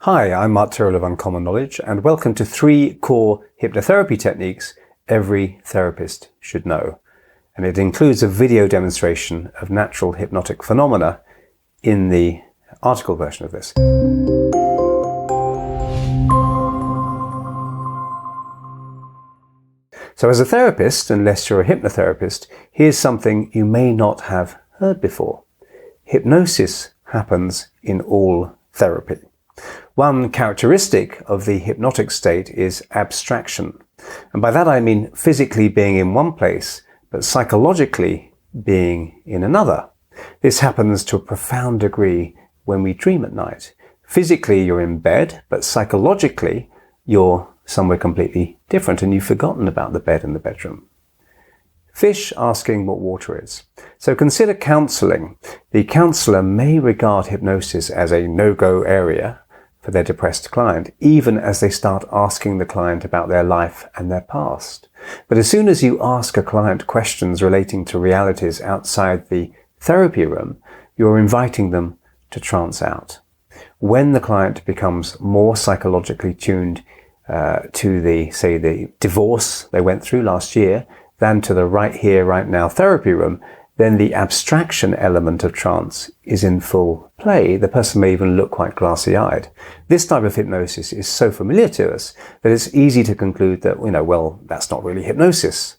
Hi, I'm Tyrrell of Uncommon Knowledge, and welcome to 3 core hypnotherapy techniques every therapist should know. And it includes a video demonstration of natural hypnotic phenomena in the article version of this. So as a therapist, unless you're a hypnotherapist, here's something you may not have heard before. Hypnosis happens in all therapy. One characteristic of the hypnotic state is abstraction. And by that I mean physically being in one place, but psychologically being in another. This happens to a profound degree when we dream at night. Physically you're in bed, but psychologically you're somewhere completely different and you've forgotten about the bed in the bedroom. Fish asking what water is. So consider counselling. The counsellor may regard hypnosis as a no-go area for their depressed client, even as they start asking the client about their life and their past. But as soon as you ask a client questions relating to realities outside the therapy room, you're inviting them to trance out. When the client becomes more psychologically tuned to the divorce they went through last year than to the right here, right now therapy room, then the abstraction element of trance is in full play. The person may even look quite glassy-eyed. This type of hypnosis is so familiar to us that it's easy to conclude that, well, that's not really hypnosis.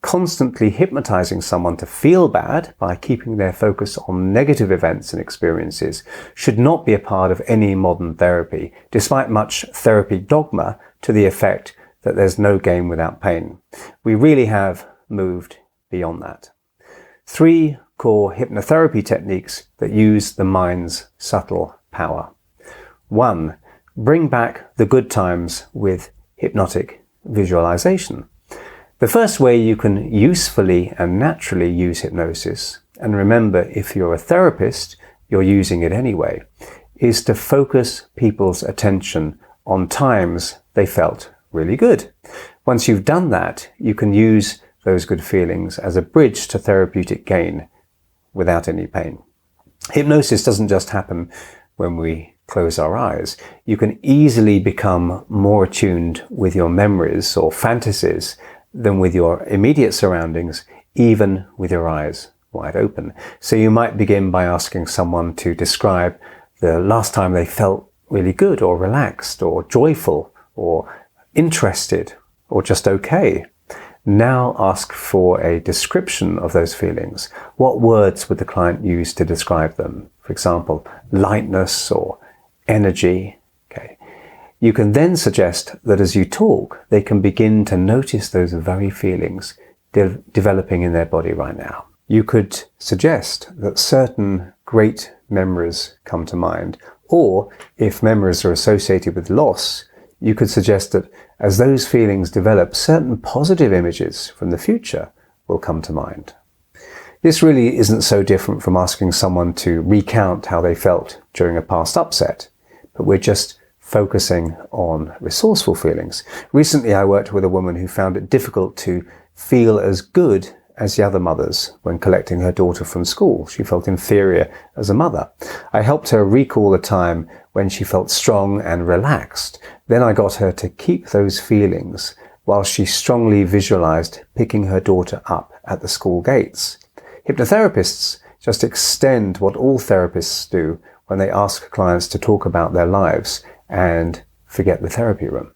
Constantly hypnotizing someone to feel bad by keeping their focus on negative events and experiences should not be a part of any modern therapy, despite much therapy dogma to the effect that there's no gain without pain. We really have moved beyond that. 3 core hypnotherapy techniques that use the mind's subtle power. 1. Bring back the good times with hypnotic visualization. The first way you can usefully and naturally use hypnosis, and remember if you're a therapist, you're using it anyway, is to focus people's attention on times they felt really good. Once you've done that, you can use those good feelings as a bridge to therapeutic gain without any pain. Hypnosis doesn't just happen when we close our eyes. You can easily become more attuned with your memories or fantasies than with your immediate surroundings, even with your eyes wide open. So you might begin by asking someone to describe the last time they felt really good or relaxed or joyful or interested or just okay. Now ask for a description of those feelings. What words would the client use to describe them? For example, lightness or energy. Okay. You can then suggest that as you talk, they can begin to notice those very feelings developing in their body right now. You could suggest that certain great memories come to mind, or if memories are associated with loss, you could suggest that as those feelings develop, certain positive images from the future will come to mind. This really isn't so different from asking someone to recount how they felt during a past upset, but we're just focusing on resourceful feelings. Recently, I worked with a woman who found it difficult to feel as good as the other mothers when collecting her daughter from school. She felt inferior as a mother. I helped her recall a time when she felt strong and relaxed. Then I got her to keep those feelings while she strongly visualized picking her daughter up at the school gates. Hypnotherapists just extend what all therapists do when they ask clients to talk about their lives and forget the therapy room.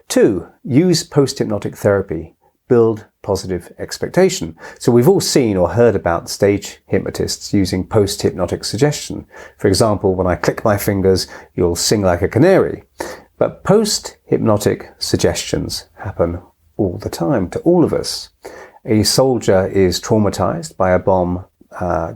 2. Use post-hypnotic therapy. Build positive expectation. So we've all seen or heard about stage hypnotists using post-hypnotic suggestion. For example, when I click my fingers, you'll sing like a canary. But post-hypnotic suggestions happen all the time to all of us. A soldier is traumatized by a bomb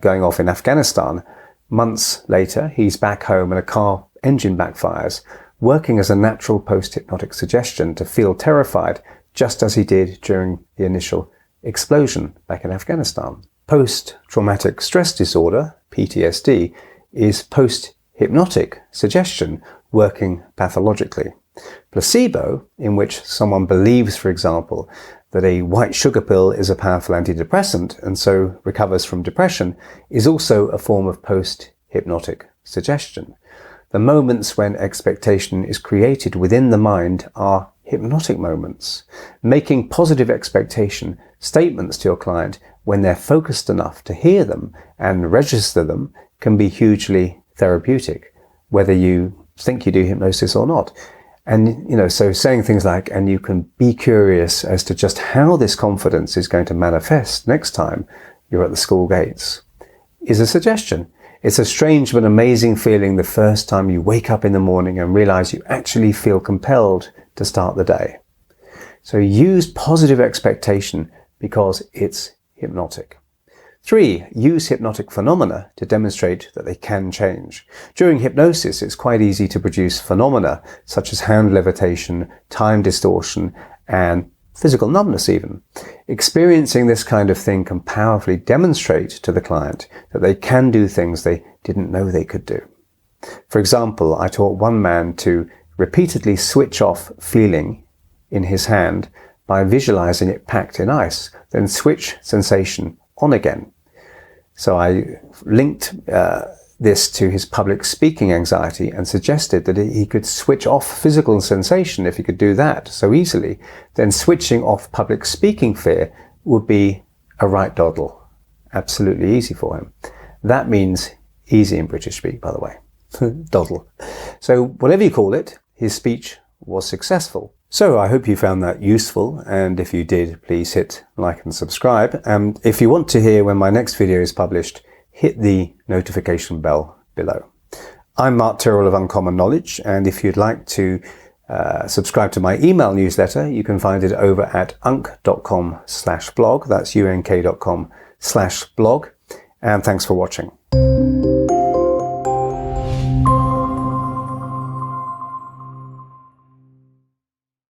going off in Afghanistan. Months later, he's back home and a car engine backfires, working as a natural post-hypnotic suggestion to feel terrified just as he did during the initial explosion back in Afghanistan. Post-traumatic stress disorder, PTSD, is post-hypnotic suggestion working pathologically. Placebo, in which someone believes, for example, that a white sugar pill is a powerful antidepressant and so recovers from depression, is also a form of post-hypnotic suggestion. The moments when expectation is created within the mind are hypnotic moments. Making positive expectation statements to your client when they're focused enough to hear them and register them can be hugely therapeutic, whether you think you do hypnosis or not. And, so saying things like, and you can be curious as to just how this confidence is going to manifest next time you're at the school gates, is a suggestion. It's a strange but amazing feeling the first time you wake up in the morning and realize you actually feel compelled to start the day. So use positive expectation because it's hypnotic. 3, use hypnotic phenomena to demonstrate that they can change. During hypnosis, it's quite easy to produce phenomena such as hand levitation, time distortion, and physical numbness even. Experiencing this kind of thing can powerfully demonstrate to the client that they can do things they didn't know they could do. For example, I taught one man to repeatedly switch off feeling in his hand by visualizing it packed in ice, then switch sensation on again. So I linked this to his public speaking anxiety and suggested that he could switch off physical sensation if he could do that so easily. Then switching off public speaking fear would be a right doddle. Absolutely easy for him. That means easy in British speak, by the way. Doddle. So whatever you call it, his speech was successful. So I hope you found that useful, and if you did, please hit like and subscribe. And if you want to hear when my next video is published, hit the notification bell below. I'm Mark Tyrrell of Uncommon Knowledge, and if you'd like to subscribe to my email newsletter, you can find it over at unk.com/blog. That's unk.com/blog. And thanks for watching.